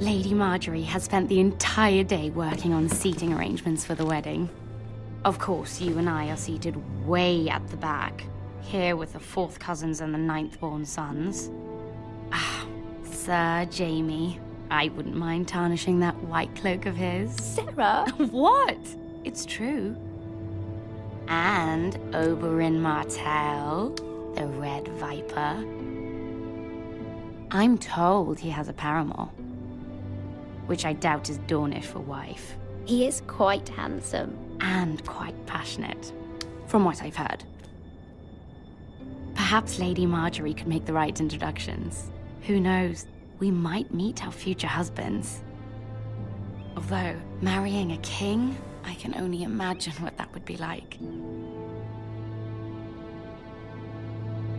Lady Marjorie has spent the entire day working on seating arrangements for the wedding. Of course, you and I are seated way at the back, here with the 4th cousins and the 9th-born sons. Ah, Sir Jamie. I wouldn't mind tarnishing that white cloak of his. Sarah! What? It's true. And Oberyn Martell, the Red Viper. I'm told he has a paramour, which I doubt is Dornish for wife. He is quite handsome. And quite passionate, from what I've heard. Perhaps Lady Marjorie could make the right introductions. Who knows? We might meet our future husbands. Although, marrying a king, I can only imagine what that would be like.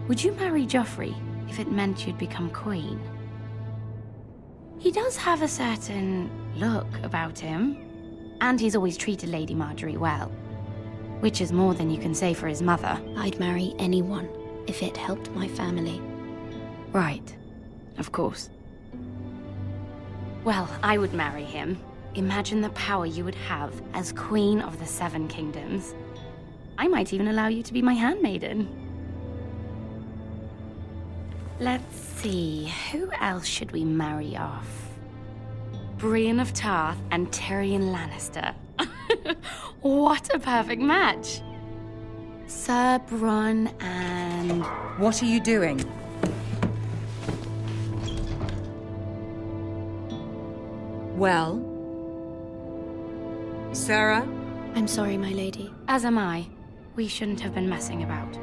Would you marry Joffrey if it meant you'd become queen? He does have a certain look about him, and he's always treated Lady Marjorie well, which is more than you can say for his mother. I'd marry anyone if it helped my family. Right, of course. Well, I would marry him. Imagine the power you would have as Queen of the 7 Kingdoms. I might even allow you to be my handmaiden. Let's see, who else should we marry off? Brienne of Tarth and Tyrion Lannister. What a perfect match! Sir Bronn and... What are you doing? Well? Sarah? I'm sorry, my lady. As am I. We shouldn't have been messing about.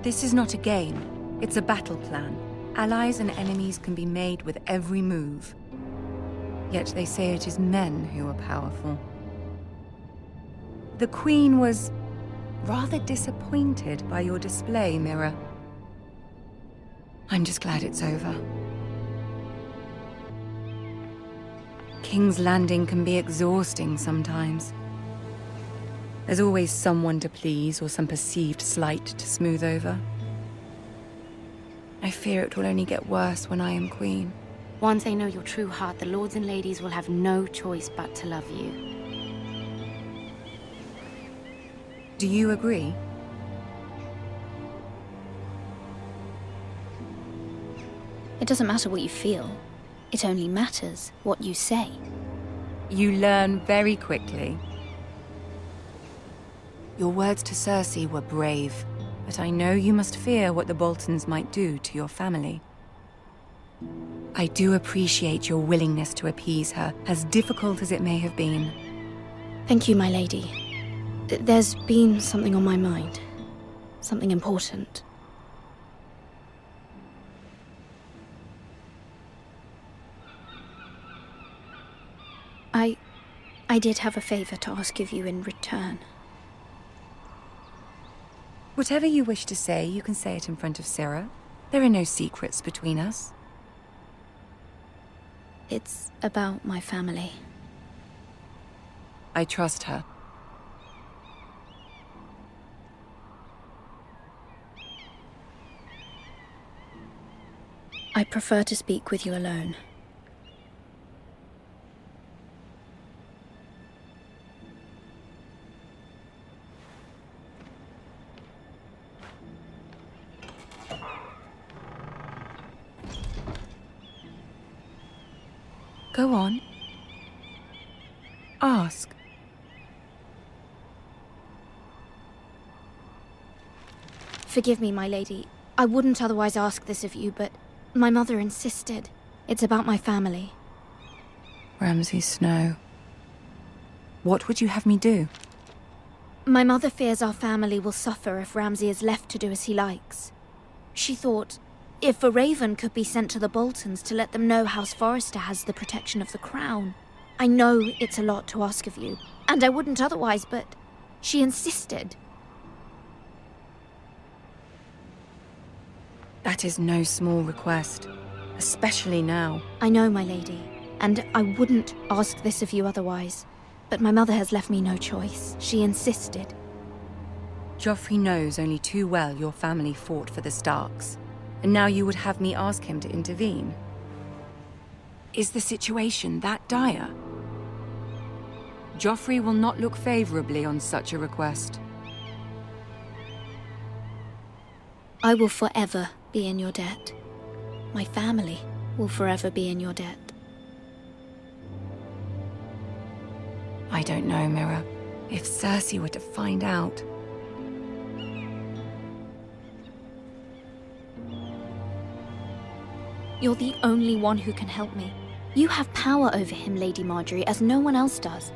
This is not a game. It's a battle plan. Allies and enemies can be made with every move. Yet they say it is men who are powerful. The Queen was rather disappointed by your display, Mira. I'm just glad it's over. King's Landing can be exhausting sometimes. There's always someone to please or some perceived slight to smooth over. I fear it will only get worse when I am queen. Once they know your true heart, the lords and ladies will have no choice but to love you. Do you agree? It doesn't matter what you feel. It only matters what you say. You learn very quickly. Your words to Cersei were brave, but I know you must fear what the Boltons might do to your family. I do appreciate your willingness to appease her, as difficult as it may have been. Thank you, my lady. There's been something on my mind. Something important. I did have a favor to ask of you in return. Whatever you wish to say, you can say it in front of Sarah. There are no secrets between us. It's about my family. I trust her. I prefer to speak with you alone. Go on. Ask. Forgive me, my lady. I wouldn't otherwise ask this of you, but my mother insisted. It's about my family. Ramsay Snow. What would you have me do? My mother fears our family will suffer if Ramsay is left to do as he likes. She thought, if a raven could be sent to the Boltons to let them know House Forrester has the protection of the crown. I know it's a lot to ask of you, and I wouldn't otherwise, but she insisted. That is no small request, especially now. I know, my lady, and I wouldn't ask this of you otherwise. But my mother has left me no choice. She insisted. Joffrey knows only too well your family fought for the Starks. And now you would have me ask him to intervene? Is the situation that dire? Joffrey will not look favorably on such a request. I will forever be in your debt. My family will forever be in your debt. I don't know, Mira. If Cersei were to find out... You're the only one who can help me. You have power over him, Lady Marjorie, as no one else does.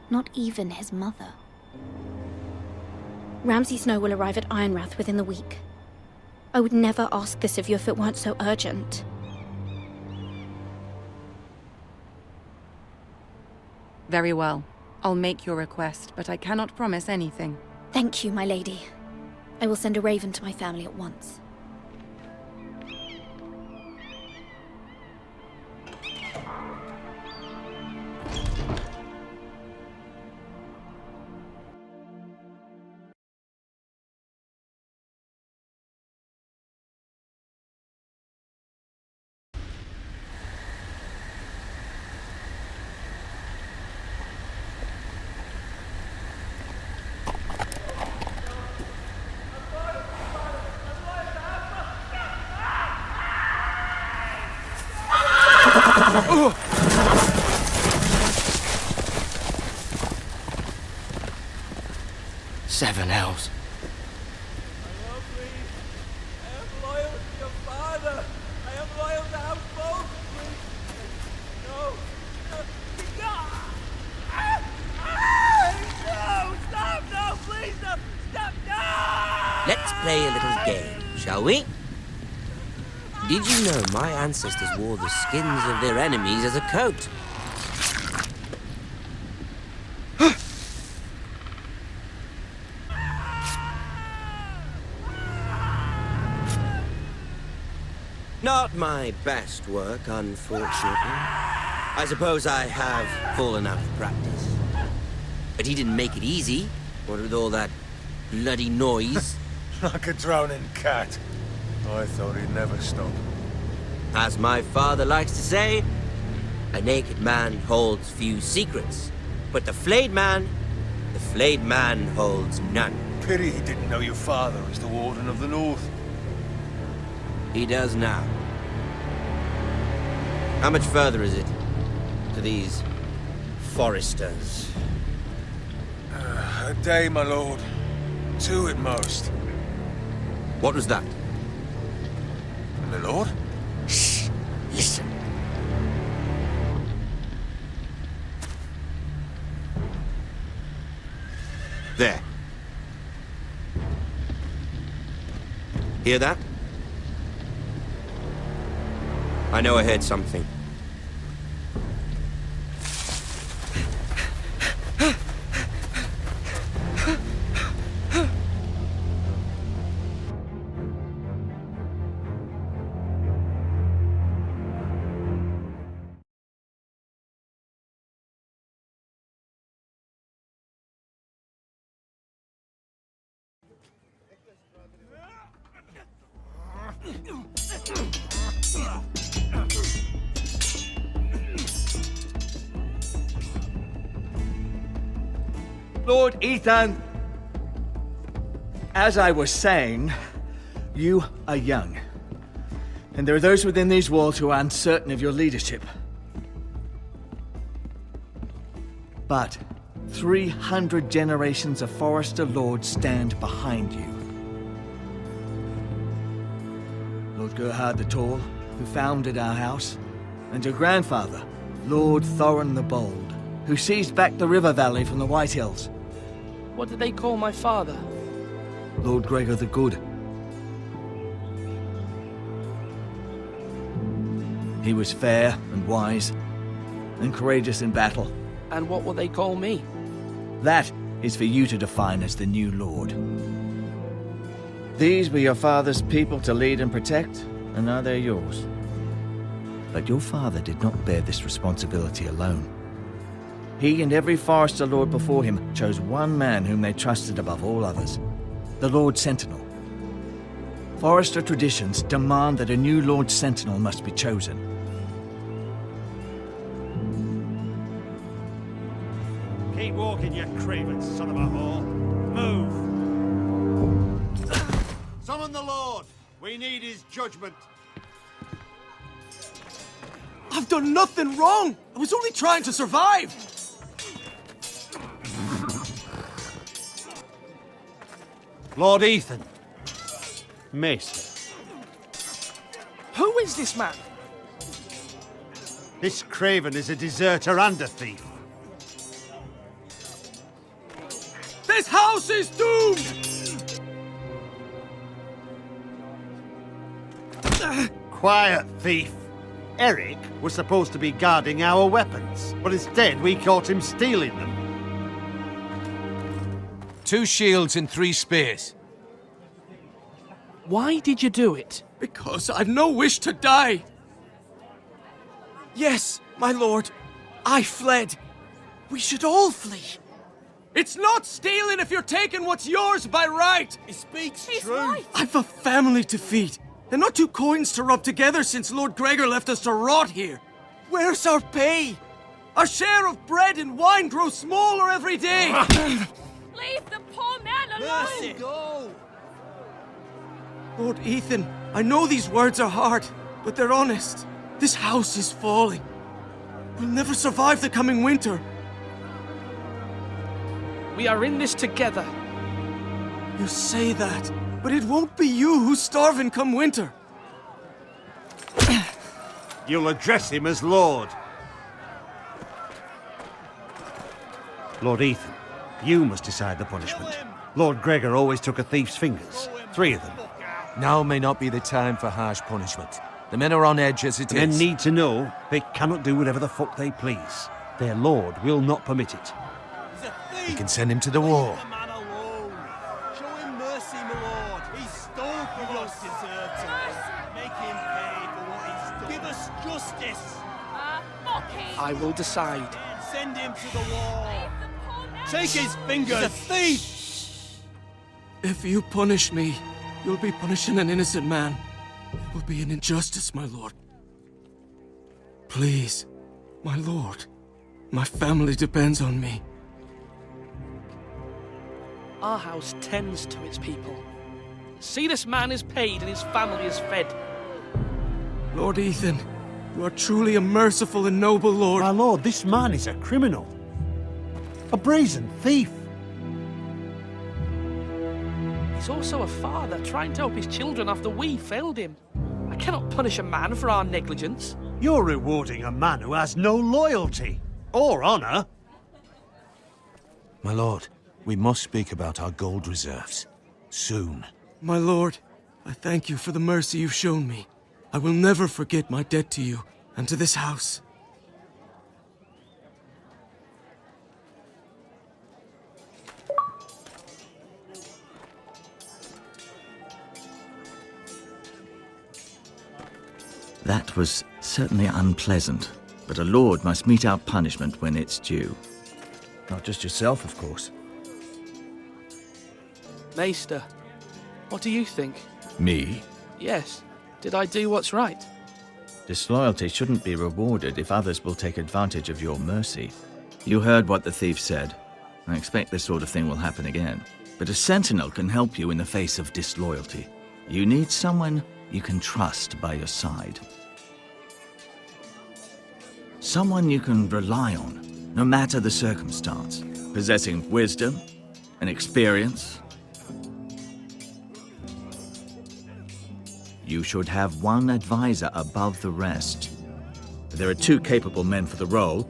Not even his mother. Ramsay Snow will arrive at Ironrath within the week. I would never ask this of you if it weren't so urgent. Very well. I'll make your request, but I cannot promise anything. Thank you, my lady. I will send a raven to my family at once. Seven hells. My lovely, I am loyal to your father. I am loyal to House Forrester, please. No. No, stop, no, please, no, stop, no! Let's play a little game, shall we? Did you know my ancestors wore the skins of their enemies as a coat? Not my best work, unfortunately. I suppose I have fallen out of practice. But he didn't make it easy, what with all that bloody noise. Like a drowning cat. I thought he'd never stop. As my father likes to say, a naked man holds few secrets, but the flayed man holds none. Pity he didn't know your father was the Warden of the North. He does now. How much further is it to these Forresters? A day, my lord. 2 at most. What was that? My lord? Shh! Listen. There. Hear that? I know I heard something. Lord Ethan, as I was saying, you are young. And there are those within these walls who are uncertain of your leadership. But 300 generations of Forrester lords stand behind you. Lord Gerhard the Tall, who founded our house, and your grandfather, Lord Thorin the Bold, who seized back the river valley from the White Hills. What did they call my father? Lord Gregor the Good. He was fair and wise, and courageous in battle. And what will they call me? That is for you to define as the new lord. These were your father's people to lead and protect, and now they're yours. But your father did not bear this responsibility alone. He and every Forrester lord before him chose one man whom they trusted above all others, the Lord Sentinel. Forrester traditions demand that a new Lord Sentinel must be chosen. Keep walking, you craven son of a whore. Move! Summon the Lord! We need his judgment. I've done nothing wrong! I was only trying to survive! Lord Ethan. Maester. Who is this man? This craven is a deserter and a thief. This house is doomed! Quiet, thief. Eric was supposed to be guarding our weapons, but instead we caught him stealing them. 2 shields and 3 spears. Why did you do it? Because I've no wish to die. Yes, my lord, I fled. We should all flee. It's not stealing if you're taking what's yours by right. He speaks true. Right. I've a family to feed, and not 2 coins to rub together since Lord Gregor left us to rot here. Where's our pay? Our share of bread and wine grows smaller every day. Leave the poor man alone! Mercy, go! Lord Ethan, I know these words are hard, but they're honest. This house is falling. We'll never survive the coming winter. We are in this together. You say that, but it won't be you who's starving come winter. You'll address him as Lord. Lord Ethan, you must decide the punishment. Lord Gregor always took a thief's fingers. 3 of them. Now may not be the time for harsh punishment. The men are on edge as it Men is. need to know they cannot do whatever the fuck they please. Their lord will not permit it. We can send him to the wall. Show him mercy, my lord. He stole from us. Make him pay for what he stole. Give us justice. I will decide. Send him to the wall. Take his fingers. He's a thief. If you punish me, you'll be punishing an innocent man. It will be an injustice, my lord. Please, my lord. My family depends on me. Our house tends to its people. See, this man is paid and his family is fed. Lord Ethan, you are truly a merciful and noble lord. My lord, this man is a criminal. A brazen thief. He's also a father trying to help his children after we failed him. I cannot punish a man for our negligence. You're rewarding a man who has no loyalty or honor. My lord, we must speak about our gold reserves. Soon. My lord, I thank you for the mercy you've shown me. I will never forget my debt to you and to this house. That was certainly unpleasant, but a lord must mete out punishment when it's due. Not just yourself, of course. Maester, what do you think? Me? Yes. Did I do what's right? Disloyalty shouldn't be rewarded if others will take advantage of your mercy. You heard what the thief said. I expect this sort of thing will happen again. But a sentinel can help you in the face of disloyalty. You need someone you can trust by your side. Someone you can rely on, no matter the circumstance. Possessing wisdom and experience. You should have one advisor above the rest. There are 2 capable men for the role.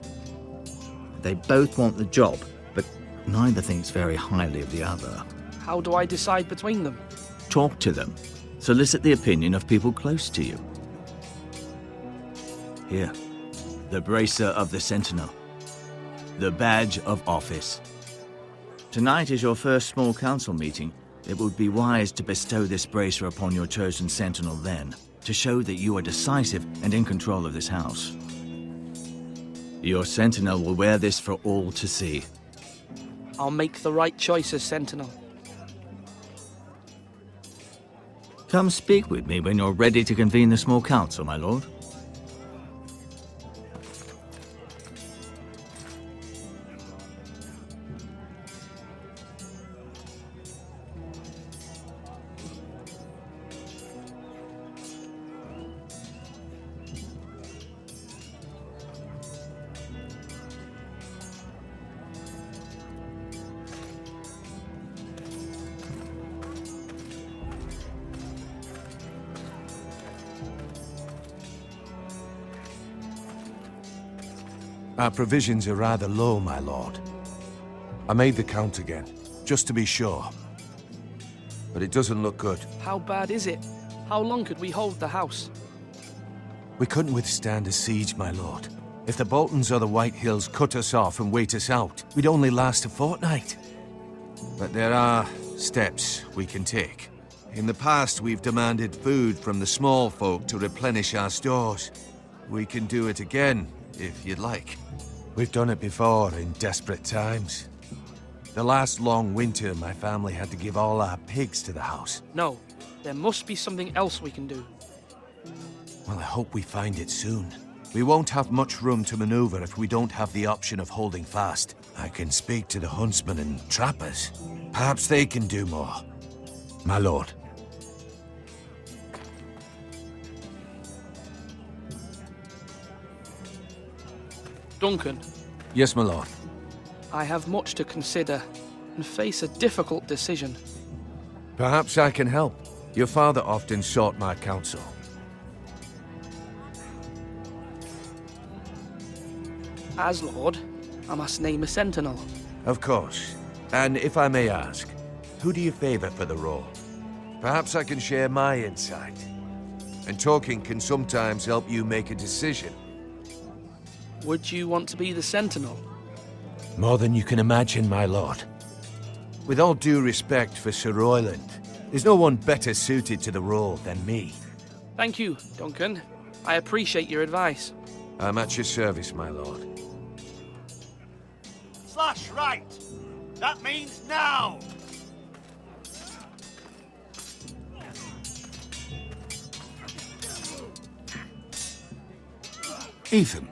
They both want the job, but neither thinks very highly of the other. How do I decide between them? Talk to them. Solicit the opinion of people close to you. Here, the bracer of the Sentinel. The badge of office. Tonight is your first small council meeting. It would be wise to bestow this bracer upon your chosen Sentinel then, to show that you are decisive and in control of this house. Your Sentinel will wear this for all to see. I'll make the right choice as Sentinel. Come speak with me when you're ready to convene the small council, my lord. Our provisions are rather low, my lord. I made the count again, just to be sure. But it doesn't look good. How bad is it? How long could we hold the house? We couldn't withstand a siege, my lord. If the Boltons or the White Hills cut us off and wait us out, we'd only last a fortnight. But there are steps we can take. In the past, we've demanded food from the small folk to replenish our stores. We can do it again, if you'd like. We've done it before in desperate times. The last long winter, my family had to give all our pigs to the house. No, there must be something else we can do. Well, I hope we find it soon. We won't have much room to maneuver if we don't have the option of holding fast. I can speak to the huntsmen and trappers. Perhaps they can do more. My lord. Duncan, Yes, my lord. I have much to consider and face a difficult decision. Perhaps I can help. Your father often sought my counsel. As Lord, I must name a sentinel. Of course. And if I may ask, who do you favor for the role? Perhaps I can share my insight. And talking can sometimes help you make a decision. Would you want to be the sentinel? More than you can imagine, my lord. With all due respect for Sir Royland, there's no one better suited to the role than me. Thank you, Duncan. I appreciate your advice. I'm at your service, my lord. Slash right. That means now. Ethan.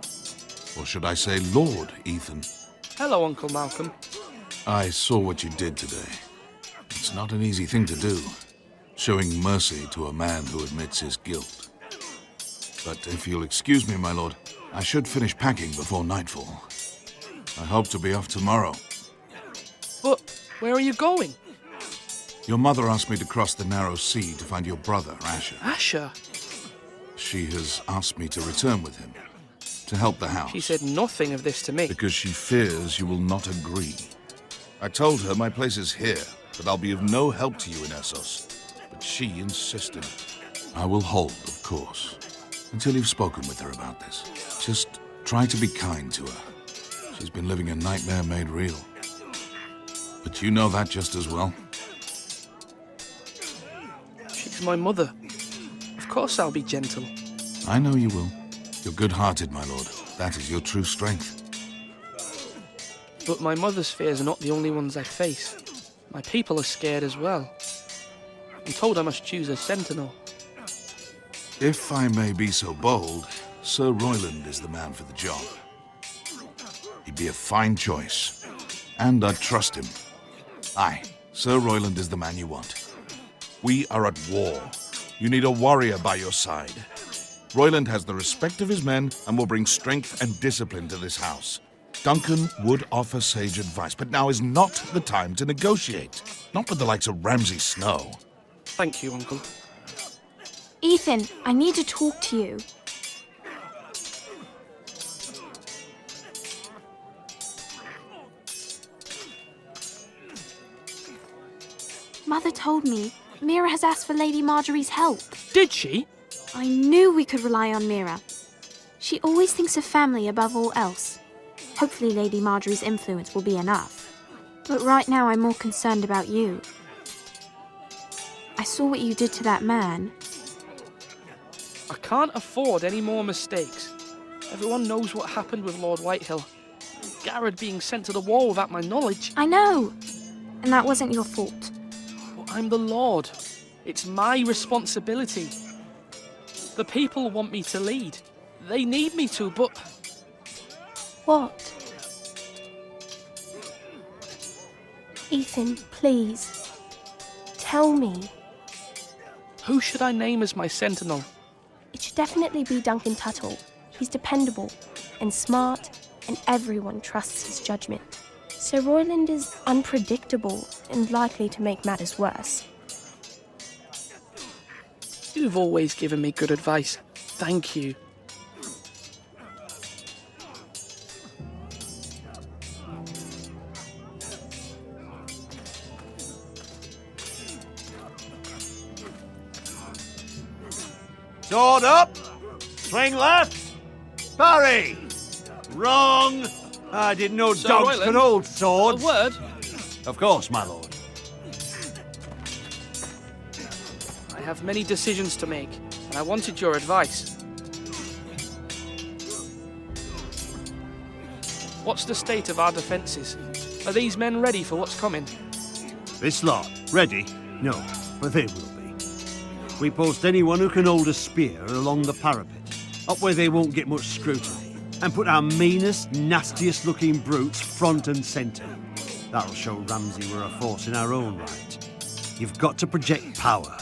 Or should I say Lord Ethan? Hello, Uncle Malcolm. I saw what you did today. It's not an easy thing to do, showing mercy to a man who admits his guilt. But if you'll excuse me, my lord, I should finish packing before nightfall. I hope to be off tomorrow. But where are you going? Your mother asked me to cross the narrow sea to find your brother, Asher. Asher? She has asked me to return with him, to help the house. She said nothing of this to me. Because she fears you will not agree. I told her my place is here, that I'll be of no help to you in Essos. But she insisted. I will hold, of course, until you've spoken with her about this. Just try to be kind to her. She's been living a nightmare made real. But you know that just as well. She's my mother. Of course I'll be gentle. I know you will. You're good-hearted, my lord. That is your true strength. But my mother's fears are not the only ones I face. My people are scared as well. I'm told I must choose a sentinel. If I may be so bold, Sir Royland is the man for the job. He'd be a fine choice, and I'd trust him. Aye, Sir Royland is the man you want. We are at war. You need a warrior by your side. Royland has the respect of his men and will bring strength and discipline to this house. Duncan would offer sage advice, but now is not the time to negotiate. Not with the likes of Ramsay Snow. Thank you, Uncle. Ethan, I need to talk to you. Mother told me Mira has asked for Lady Marjorie's help. Did she? I knew we could rely on Mira. She always thinks of family above all else. Hopefully Lady Marjorie's influence will be enough. But right now I'm more concerned about you. I saw what you did to that man. I can't afford any more mistakes. Everyone knows what happened with Lord Whitehill. Garrett being sent to the wall without my knowledge. I know. And that wasn't your fault. But I'm the Lord. It's my responsibility. The people want me to lead. They need me to, but... What? Ethan, please. Tell me. Who should I name as my sentinel? It should definitely be Duncan Tuttle. He's dependable and smart, and everyone trusts his judgment. Sir Royland is unpredictable and likely to make matters worse. You've always given me good advice. Thank you. Sword up! Swing left! Parry! Wrong! I didn't know Sir dogs Royland, could hold swords. A word? Of course, my lord. I have many decisions to make, and I wanted your advice. What's the state of our defences? Are these men ready for what's coming? This lot, ready? No, but they will be. We post anyone who can hold a spear along the parapet, up where they won't get much scrutiny, and put our meanest, nastiest looking brutes front and centre. That'll show Ramsay we're a force in our own right. You've got to project power,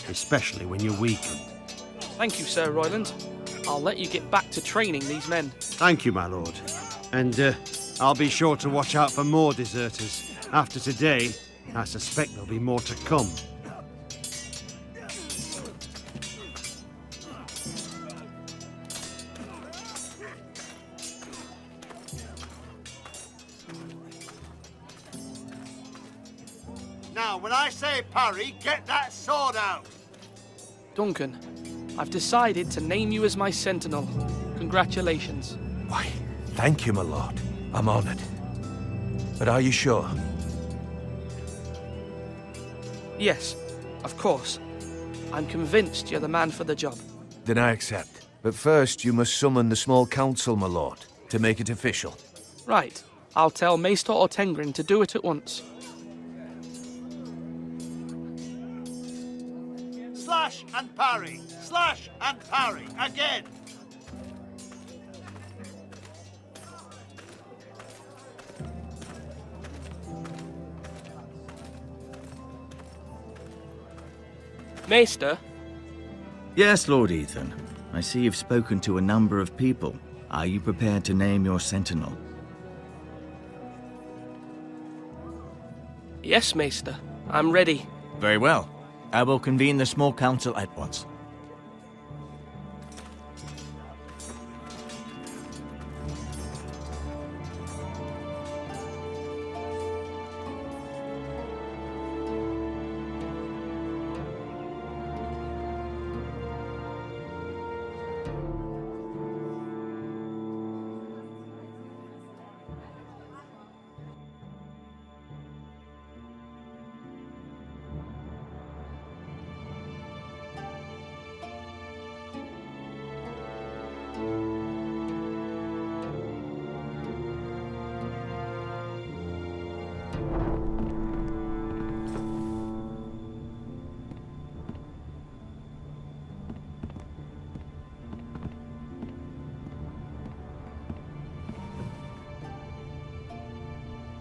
especially when you're weakened. Thank you, Sir Royland. I'll let you get back to training these men. Thank you, my lord. And I'll be sure to watch out for more deserters. After today, I suspect there'll be more to come. Now, when I say parry, get that sword out! Duncan, I've decided to name you as my sentinel. Congratulations. Why, thank you, my lord. I'm honored. But are you sure? Yes, of course. I'm convinced you're the man for the job. Then I accept. But first, you must summon the small council, my lord, to make it official. Right. I'll tell Maester Ortengrin to do it at once. Slash and parry! Slash and parry! Again! Maester? Yes, Lord Ethan. I see you've spoken to a number of people. Are you prepared to name your sentinel? Yes, Maester. I'm ready. Very well. I will convene the small council at once.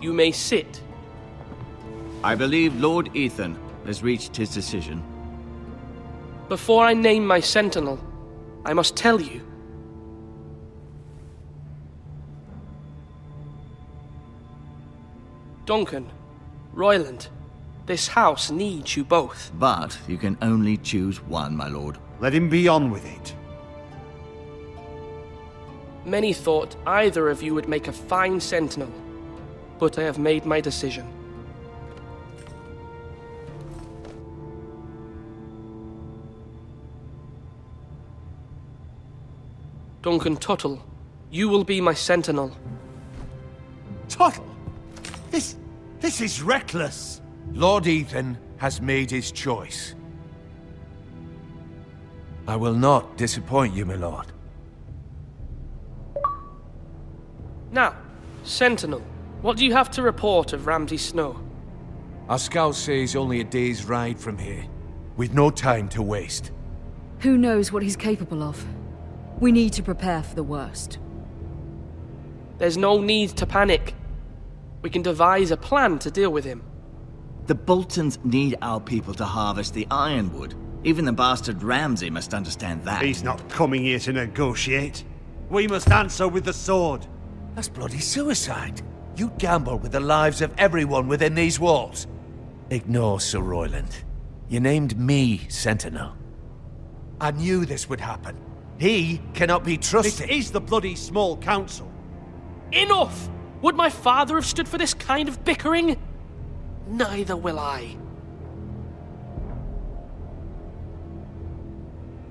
You may sit. I believe Lord Ethan has reached his decision. Before I name my sentinel, I must tell you. Duncan, Royland, this house needs you both. But you can only choose one, my lord. Let him be on with it. Many thought either of you would make a fine sentinel, but I have made my decision. Duncan Tuttle, you will be my sentinel. Tuttle! This is reckless! Lord Ethan has made his choice. I will not disappoint you, my lord. Now, sentinel, what do you have to report of Ramsay Snow? Our scouts say he's only a day's ride from here, with no time to waste. Who knows what he's capable of? We need to prepare for the worst. There's no need to panic. We can devise a plan to deal with him. The Boltons need our people to harvest the ironwood. Even the bastard Ramsay must understand that. He's not coming here to negotiate. We must answer with the sword. That's bloody suicide. You gamble with the lives of everyone within these walls. Ignore Sir Royland. You named me Sentinel. I knew this would happen. He cannot be trusted. This is the bloody small council. Enough! Would my father have stood for this kind of bickering? Neither will I.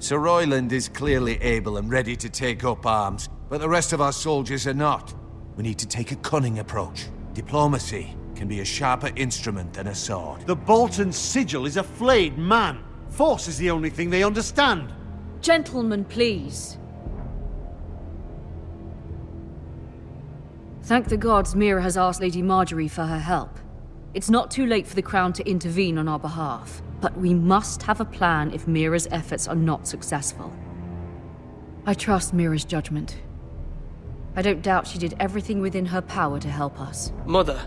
Sir Royland is clearly able and ready to take up arms, but the rest of our soldiers are not. We need to take a cunning approach. Diplomacy can be a sharper instrument than a sword. The Bolton sigil is a flayed man. Force is the only thing they understand. Gentlemen, please. Thank the gods Mira has asked Lady Marjorie for her help. It's not too late for the Crown to intervene on our behalf, but we must have a plan if Mira's efforts are not successful. I trust Mira's judgment. I don't doubt she did everything within her power to help us. Mother,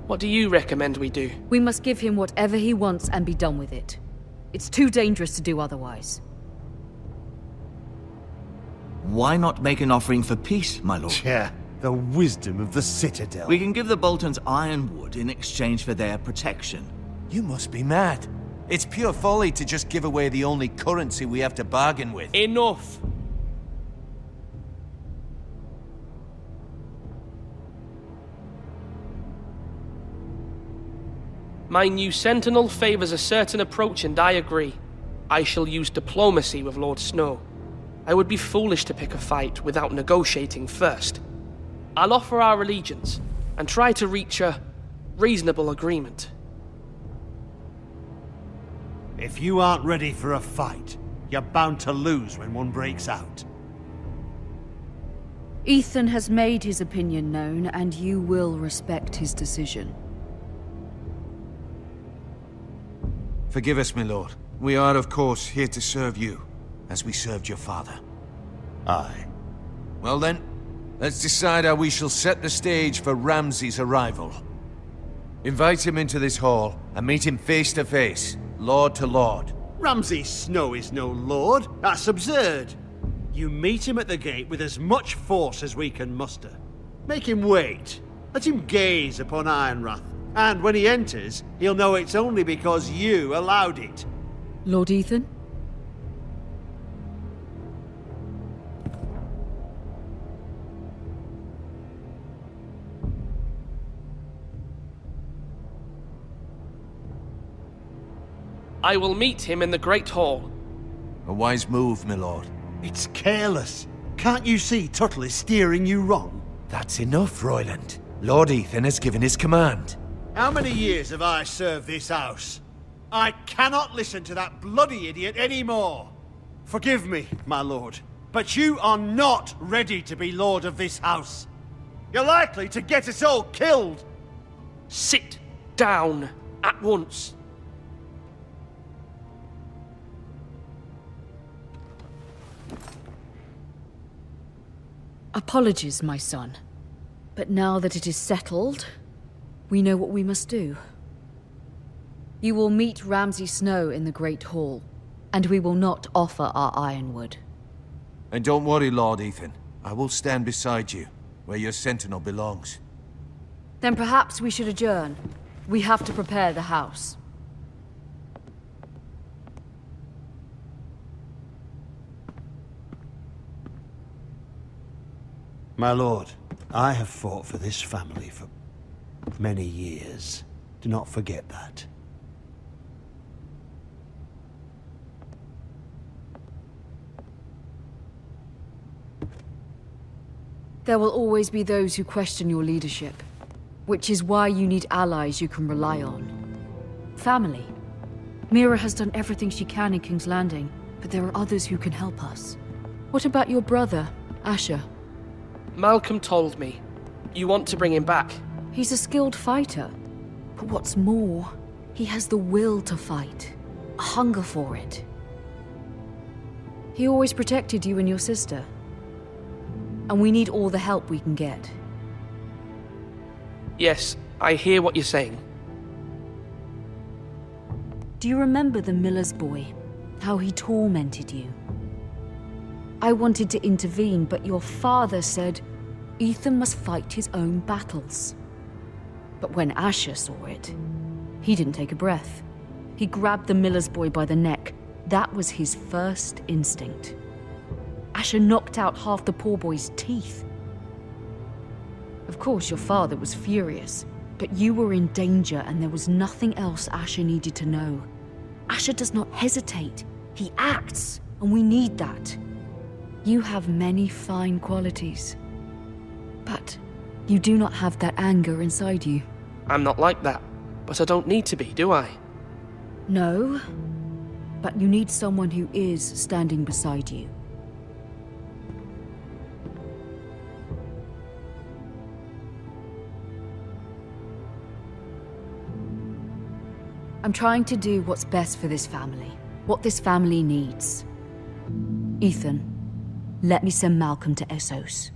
what do you recommend we do? We must give him whatever he wants and be done with it. It's too dangerous to do otherwise. Why not make an offering for peace, my lord? Yeah, the wisdom of the Citadel. We can give the Boltons ironwood in exchange for their protection. You must be mad. It's pure folly to just give away the only currency we have to bargain with. Enough! My new sentinel favors a certain approach, and I agree. I shall use diplomacy with Lord Snow. I would be foolish to pick a fight without negotiating first. I'll offer our allegiance, and try to reach a reasonable agreement. If you aren't ready for a fight, you're bound to lose when one breaks out. Ethan has made his opinion known, and you will respect his decision. Forgive us, my lord. We are, of course, here to serve you, as we served your father. Aye. Well then, let's decide how we shall set the stage for Ramsay's arrival. Invite him into this hall, and meet him face to face, lord to lord. Ramsay Snow is no lord. That's absurd. You meet him at the gate with as much force as we can muster. Make him wait. Let him gaze upon Ironrath. And when he enters, he'll know it's only because you allowed it. Lord Ethan? I will meet him in the Great Hall. A wise move, my lord. It's careless. Can't you see Tuttle is steering you wrong? That's enough, Royland. Lord Ethan has given his command. How many years have I served this house? I cannot listen to that bloody idiot anymore. Forgive me, my lord, but you are not ready to be lord of this house. You're likely to get us all killed. Sit down at once. Apologies, my son. But now that it is settled, we know what we must do. You will meet Ramsay Snow in the Great Hall, and we will not offer our ironwood. And don't worry, Lord Ethan. I will stand beside you, where your sentinel belongs. Then perhaps we should adjourn. We have to prepare the house. My lord, I have fought for this family for many years. Do not forget that. There will always be those who question your leadership, which is why you need allies you can rely on. Family. Mira has done everything she can in King's Landing, but there are others who can help us. What about your brother, Asher? Malcolm told me. You want to bring him back? He's a skilled fighter. But what's more, he has the will to fight. A hunger for it. He always protected you and your sister. And we need all the help we can get. Yes, I hear what you're saying. Do you remember the miller's boy? How he tormented you? I wanted to intervene, but your father said Ethan must fight his own battles. But when Asher saw it, he didn't take a breath. He grabbed the miller's boy by the neck. That was his first instinct. Asher knocked out half the poor boy's teeth. Of course, your father was furious, but you were in danger and there was nothing else Asher needed to know. Asher does not hesitate. He acts. and we need that. You have many fine qualities, but you do not have that anger inside you. I'm not like that, but I don't need to be, do I? No, but you need someone who is standing beside you. I'm trying to do what's best for this family, what this family needs. Ethan, let me send Malcolm to Essos.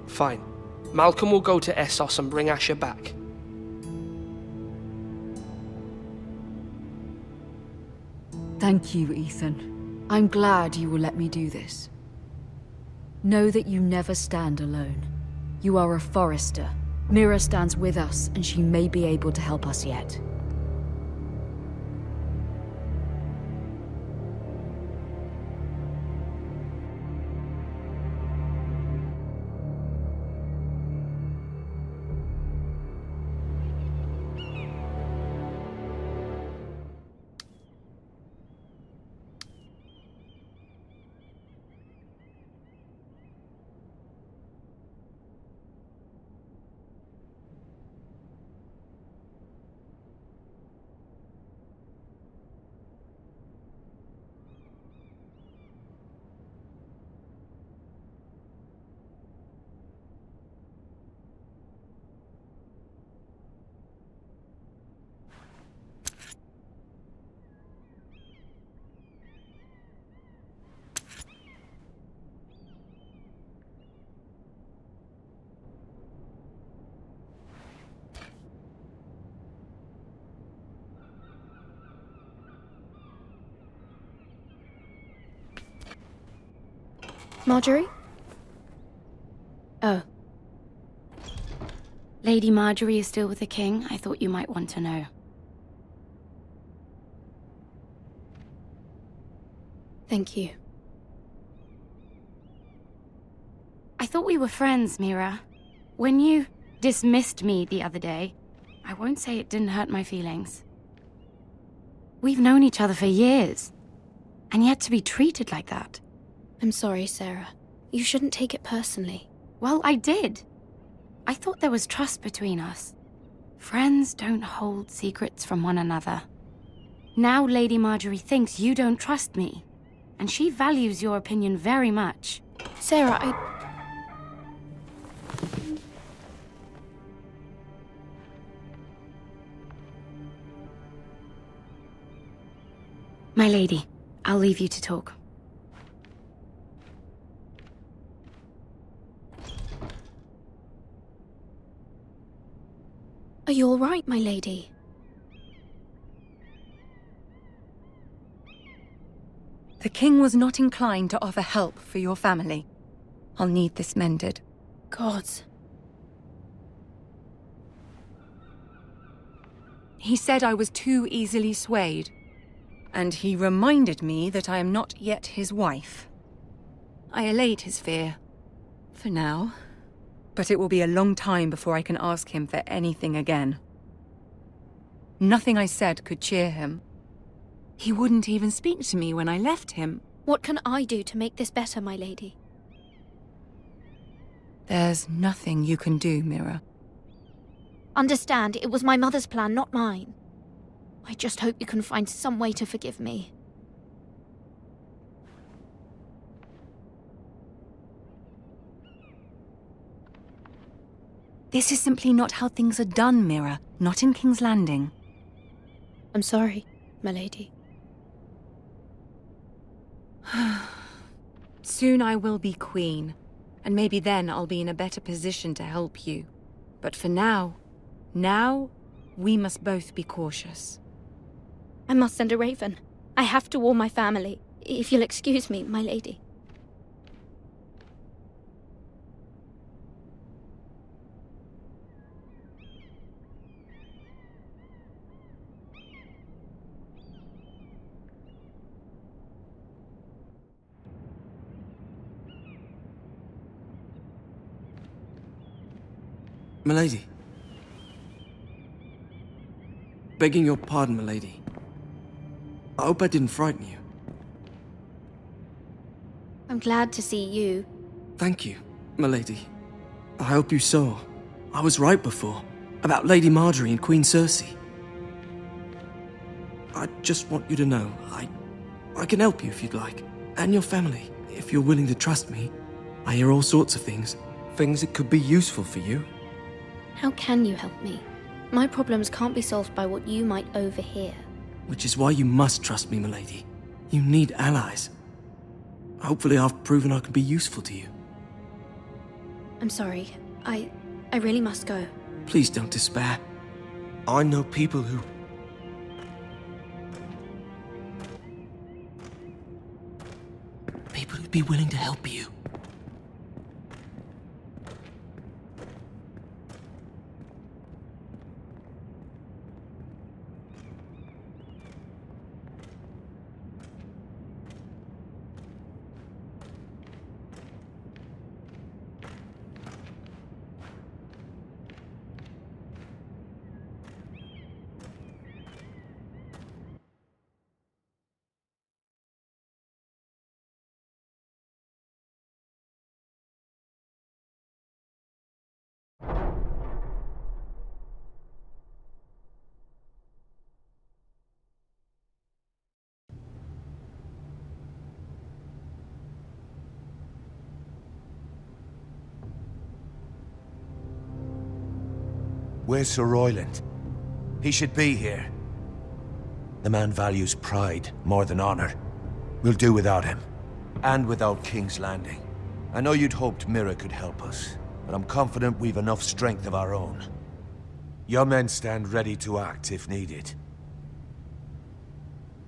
Fine. Malcolm will go to Essos and bring Asher back. Thank you, Ethan. I'm glad you will let me do this. Know that you never stand alone. You are a Forrester. Mira stands with us, and she may be able to help us yet. Marjorie? Oh. Lady Marjorie is still with the king. I thought you might want to know. Thank you. I thought we were friends, Mira. When you dismissed me the other day, I won't say it didn't hurt my feelings. We've known each other for years, and yet to be treated like that. I'm sorry, Sarah. You shouldn't take it personally. Well, I did. I thought there was trust between us. Friends don't hold secrets from one another. Now Lady Marjorie thinks you don't trust me, and she values your opinion very much. Sarah, My lady, I'll leave you to talk. Are you all right, my lady? The king was not inclined to offer help for your family. I'll need this mended. Gods. He said I was too easily swayed. And he reminded me that I am not yet his wife. I allayed his fear. For now. But it will be a long time before I can ask him for anything again. Nothing I said could cheer him. He wouldn't even speak to me when I left him. What can I do to make this better, my lady? There's nothing you can do, Mira. Understand, it was my mother's plan, not mine. I just hope you can find some way to forgive me. This is simply not how things are done, Mira. Not in King's Landing. I'm sorry, my lady. Soon I will be queen, and maybe then I'll be in a better position to help you. But for now, we must both be cautious. I must send a raven. I have to warn my family. If you'll excuse me, my lady. Milady. Begging your pardon, milady. I hope I didn't frighten you. I'm glad to see you. Thank you, milady. I hope you saw. I was right before. About Lady Marjorie and Queen Cersei. I just want you to know, I can help you if you'd like. And your family, if you're willing to trust me. I hear all sorts of things. Things that could be useful for you. How can you help me? My problems can't be solved by what you might overhear. Which is why you must trust me, milady. You need allies. Hopefully I've proven I can be useful to you. I'm sorry. I really must go. Please don't despair. I know people who... People who'd be willing to help you. Where's Sir Royland? He should be here. The man values pride more than honor. We'll do without him. And without King's Landing. I know you'd hoped Mira could help us, but I'm confident we've enough strength of our own. Your men stand ready to act if needed.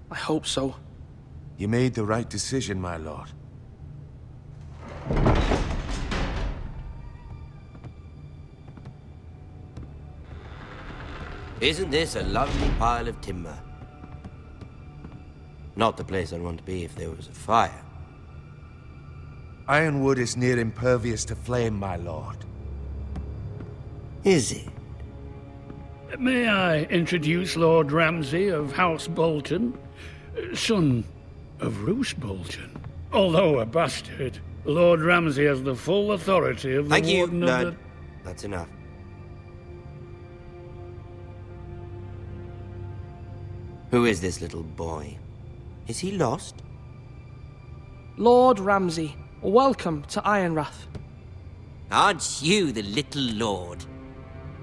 I hope so. You made the right decision, my lord. Isn't this a lovely pile of timber? Not the place I'd want to be if there was a fire. Ironwood is near impervious to flame, my lord. Is it? May I introduce Lord Ramsay of House Bolton, son of Roose Bolton. Although a bastard, Lord Ramsay has the full authority of the Thank you, Warden of Lord. the... That's enough. Who is this little boy? Is he lost? Lord Ramsay, welcome to Ironrath. Aren't you the little lord?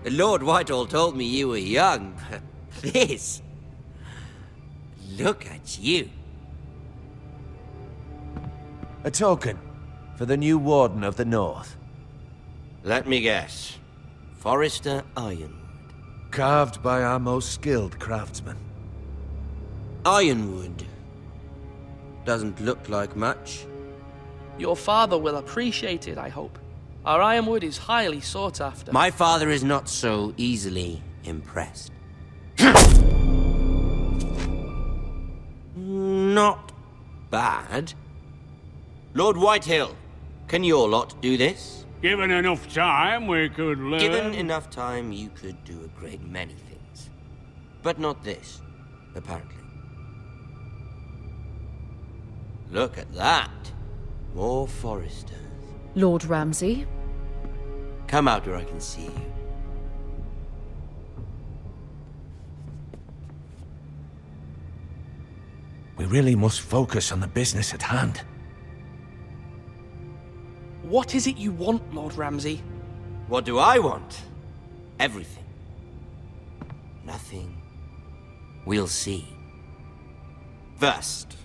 Lord Whitehall told me you were young, but this... Look at you. A token for the new Warden of the North. Let me guess. Forrester Ironwood. Carved by our most skilled craftsmen. Ironwood. Doesn't look like much. Your father will appreciate it, I hope. Our ironwood is highly sought after. My father is not so easily impressed. Not bad. Lord Whitehill, can your lot do this? Given enough time, we could learn... Given enough time, you could do a great many things. But not this, apparently. Look at that. More Forresters. Lord Ramsay? Come out where I can see you. We really must focus on the business at hand. What is it you want, Lord Ramsay? What do I want? Everything. Nothing. We'll see. First,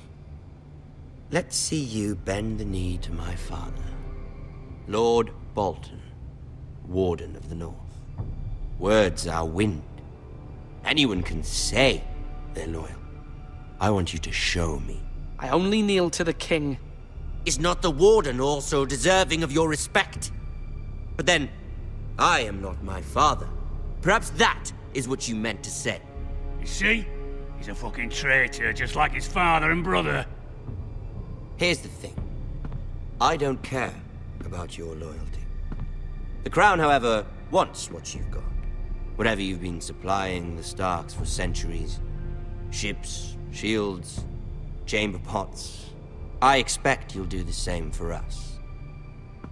let's see you bend the knee to my father, Lord Bolton, Warden of the North. Words are wind. Anyone can say they're loyal. I want you to show me. I only kneel to the king. Is not the Warden also deserving of your respect? But then, I am not my father. Perhaps that is what you meant to say. You see? He's a fucking traitor, just like his father and brother. Here's the thing. I don't care about your loyalty. The Crown, however, wants what you've got. Whatever you've been supplying the Starks for centuries. Ships, shields, chamber pots. I expect you'll do the same for us.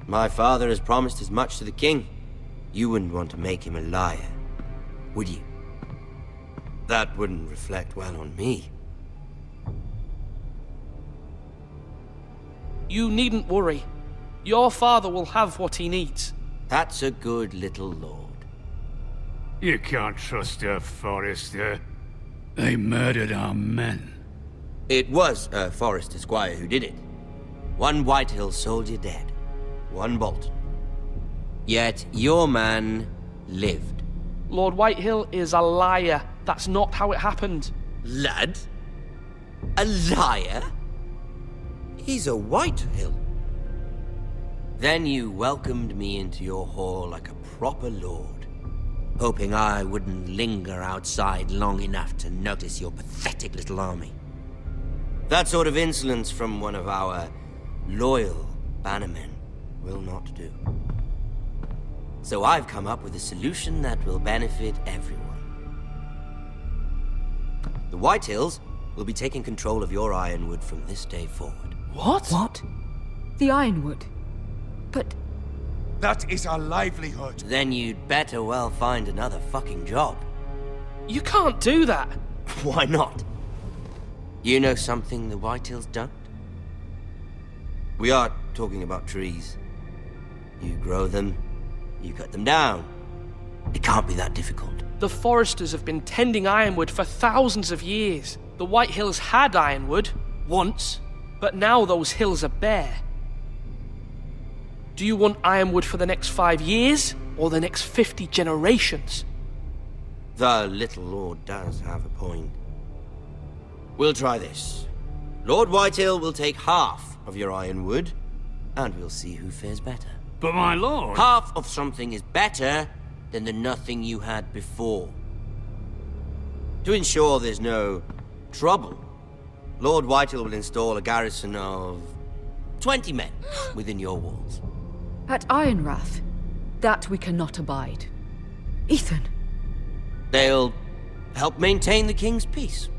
My father has promised as much to the king. You wouldn't want to make him a liar, would you? That wouldn't reflect well on me. You needn't worry. Your father will have what he needs. That's a good little lord. You can't trust her, Forrester. They murdered our men. It was a Forrester squire who did it. One Whitehill soldier dead. One Bolton. Yet your man lived. Lord Whitehill is a liar. That's not how it happened. Lad? A liar? He's a Whitehill. Then you welcomed me into your hall like a proper lord, hoping I wouldn't linger outside long enough to notice your pathetic little army. That sort of insolence from one of our loyal bannermen will not do. So I've come up with a solution that will benefit everyone. The Whitehills will be taking control of your Ironwood from this day forward. What? What? The Ironwood? But... That is our livelihood. Then you'd better well find another fucking job. You can't do that. Why not? You know something the Whitehills don't? We are talking about trees. You grow them, you cut them down. It can't be that difficult. The Forresters have been tending Ironwood for thousands of years. The Whitehills had Ironwood, once, but now those hills are bare. Do you want Ironwood for the next 5 years, or the next 50 generations? The little lord does have a point. We'll try this. Lord Whitehill will take half of your Ironwood, and we'll see who fares better. But my lord... Half of something is better than the nothing you had before. To ensure there's no trouble, Lord Whitehill will install a garrison of 20 men within your walls. at Ironrath, that we cannot abide. Ethan. They'll help maintain the king's peace.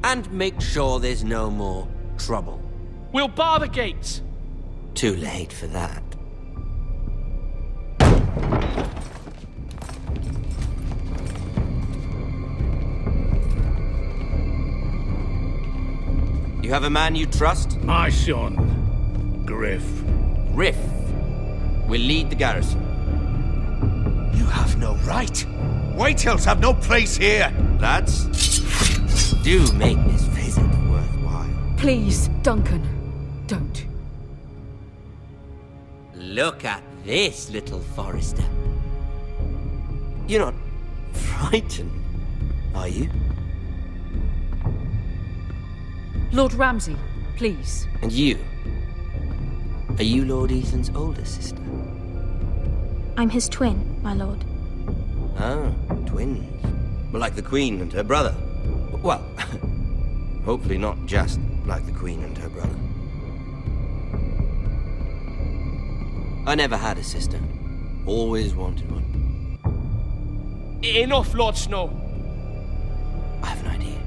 And make sure there's no more trouble. We'll bar the gates. Too late for that. You have a man you trust? My son, Griff. Griff will lead the garrison. You have no right. Whitehills have no place here. Lads, do make this visit worthwhile. Please, Duncan, don't. Look at this, little Forrester. You're not frightened, are you? Lord Ramsay, please. And you? Are you Lord Ethan's older sister? I'm his twin, my lord. Ah, twins. Well, like the Queen and her brother. Well, hopefully not just like the Queen and her brother. I never had a sister. Always wanted one. Enough, Lord Snow. I have an idea.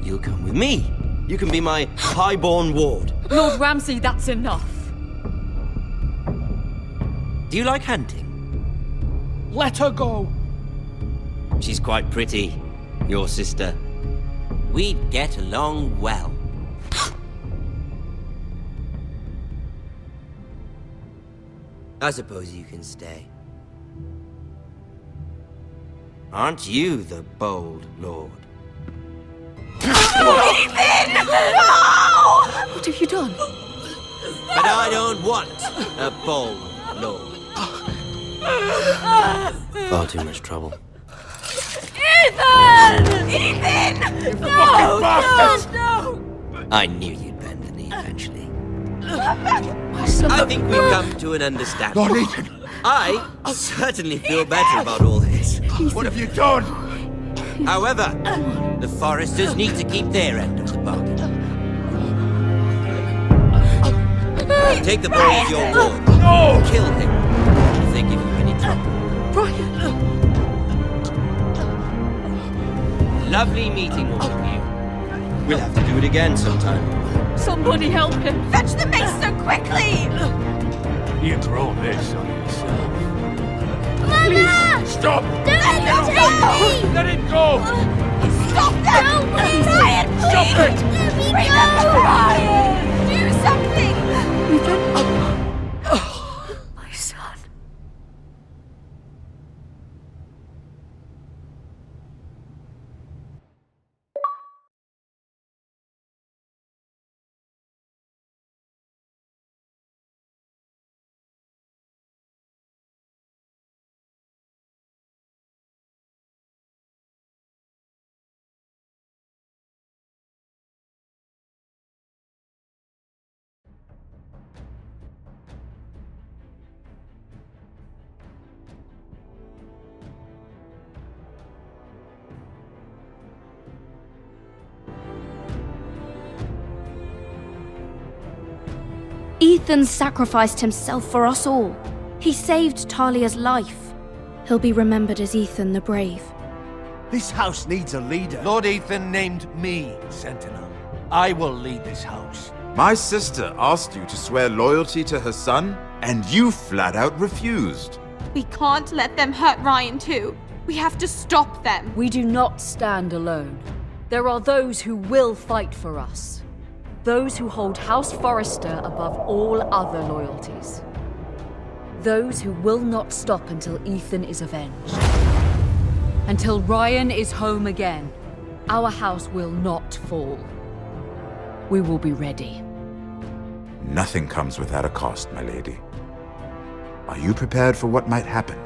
You'll come with me. You can be my highborn ward. Lord Ramsay, that's enough. Do you like hunting? Let her go. She's quite pretty, your sister. We'd get along well. I suppose you can stay. Aren't you the bold lord? What have you done? But I don't want a bold lord. Far too much trouble. Ethan! Ethan! No! No! I knew you'd bend the knee eventually. My son. I think we've come to an understanding. Lord Ethan! I certainly feel better about all this. What have you done? However, the Forresters need to keep their end of the bargain. Take the boy as your ward. No! Kill him if they give you any trouble. Brian! Lovely meeting all of you. We'll have to do it again sometime. Somebody help him! Fetch the maester quickly! You brought this on yourself. Mama! Stop! Let it go! Let it go! Stop them! Ryan, please! Stop it! Bring them to Ryan! Do something! My son. Ethan sacrificed himself for us all. He saved Talia's life. He'll be remembered as Ethan the Brave. This house needs a leader. Lord Ethan named me Sentinel. I will lead this house. My sister asked you to swear loyalty to her son, and you flat out refused. We can't let them hurt Ryan too. We have to stop them. We do not stand alone. There are those who will fight for us. Those who hold House Forrester above all other loyalties. Those who will not stop until Ethan is avenged. Until Ryan is home again, our house will not fall. We will be ready. Nothing comes without a cost, my lady. Are you prepared for what might happen?